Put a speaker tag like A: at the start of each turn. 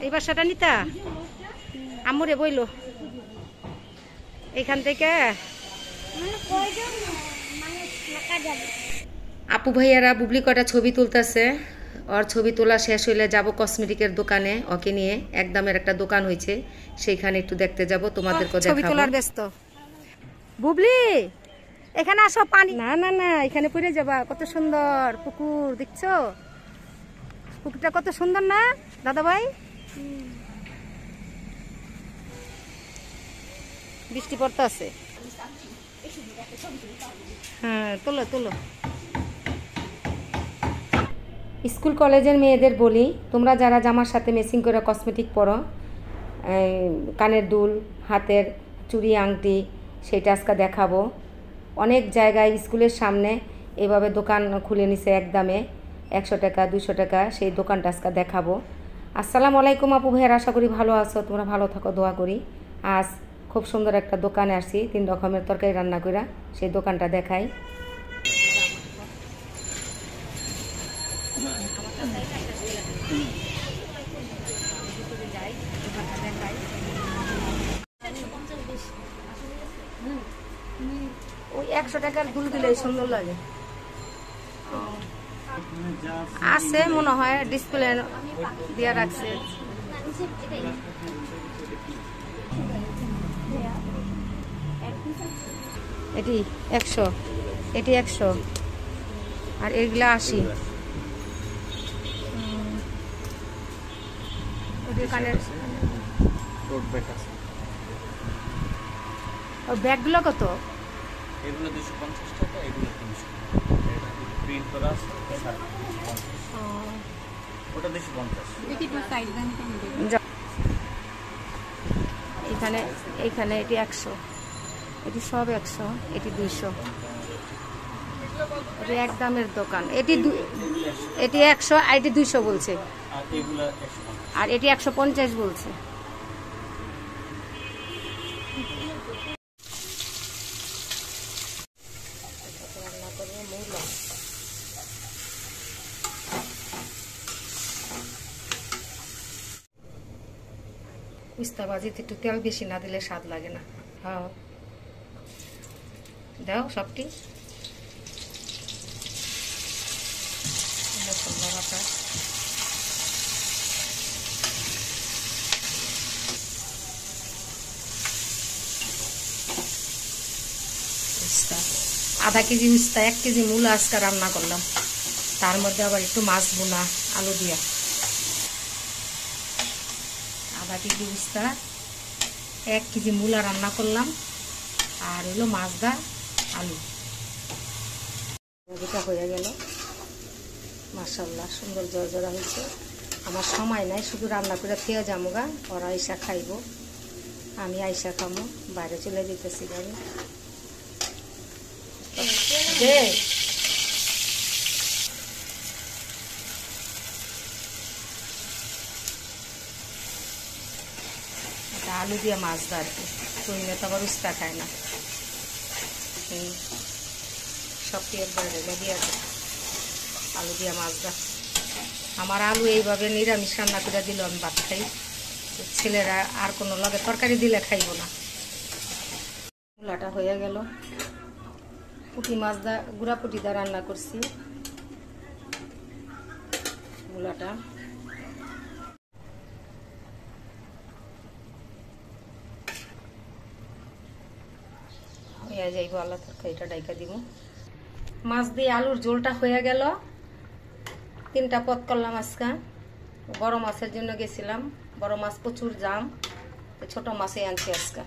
A: এই বাসাটা নিতা আমুরে বইলো এখান থেকে আপু ভাইয়ারা বুবলি কটা ছবি তুলতেছে। ওর ছবি তোলা শেষ হইলে যাব কসমেটিকের দোকানে, ওকে নিয়ে একদমের একটা দোকান হয়েছে সেইখানে একটু দেখতে যাব, তোমাদেরকে দেখাবো। ছবি তোলার ব্যস্ত। বুবলি এখানে আসো, পানি না না না এখানে পড়ে যাবা। কত সুন্দর পুকুর দেখছো, পুকুরটা কত সুন্দর না দাদা ভাই? বৃষ্টি পড়তে আছে। হ্যাঁ তোলো তোলো। স্কুল কলেজের মেয়েদের বলি, তোমরা যারা জামার সাথে ম্যাচিং করে কসমেটিক পরো, কানের দুল, হাতের চুড়ি, আংটি, সেটা আজকে দেখাবো। অনেক জায়গায় স্কুলের সামনে এভাবে দোকান খুলে নিছে একদমে, 100 টাকা 200 টাকা, সেই দোকানটা আজকে দেখাবো। আসসালামু আলাইকুম আপু ভাইয়ের, আশা করি ভালো আছো, তোমরা ভালো থাকো, দোয়া করি। আজ খুব সুন্দর একটা দোকানে আসছি, 3 রকমের তরকারি রান্না করে, সেই দোকানটা দেখাই। ওই 100 টাকার দুল দিলে সুন্দর লাগে। আছে মনে হয় ডিসপ্লে দিয়ে রাখছে। এটি 100, এটি 100, আর এগুলা 80। ব্যাগগুলো কত?
B: এগুলো 250 টাকা, এগুলো 300 টাকা। এটা প্রিন্ট করা আছে, ওটা 250। দেখি তো সাইজ দাম কেমন।
A: এখানে এটি 100, এটি সব 100, এটি 200। এটি এক দামের দোকান। এটি 100 আর এটি 200 বলছে, আর এটি 150 বলছে। উস্তা ভাজিতে একটু তেল বেশি না দিলে স্বাদ লাগে না। হ্যাঁ দাও সবটি। আধা কেজি উস্তা, 1 কেজি মূলা আজকে রান্না করলাম, তার মধ্যে আবার একটু মাছ বোনা আলু দিয়া। আধা কেজি উস্তা, 1 কেজি মূলা রান্না করলাম, আর হলো মাছ দা আলু। এটা হয়ে গেল, মাশাআল্লাহ সুন্দর জর্জরা হয়েছে। আমার সময় নাই, শুধু রান্না করে খেয়ে যামোগা, ওরা আইসা খাইব, আমি আইসা খামো, বাইরে চলে যেতেছি গাড়ি। আলু দিয়ে মাছ দা আর কি, চুইলে তো আবার উস্তা খায় না। সবটি একবার রেলে দিয়ে আলু দিয়ে মাছ দা। আমার আলু এইভাবে নিরামিষ রান্না করে দিল আমি ভাত খাই, ছেলেরা আর কোনো লগে তরকারি দিলে খাইব না। মূলাটা হয়ে গেল, পুঁটি মাছ দা গুঁড়া পুঁটি দা রান্না করছি। মূলাটা হয়ে যাইব, আল্লাহ তরকারিটা ডাইকা দিব। মাছ দিয়ে আলুর ঝোলটা হয়ে গেল। 3টা পদ করলাম আজকে। বড় মাছের জন্য গেছিলাম, বড় মাছ প্রচুর দাম, ছোট মাছই আনছি আজকে।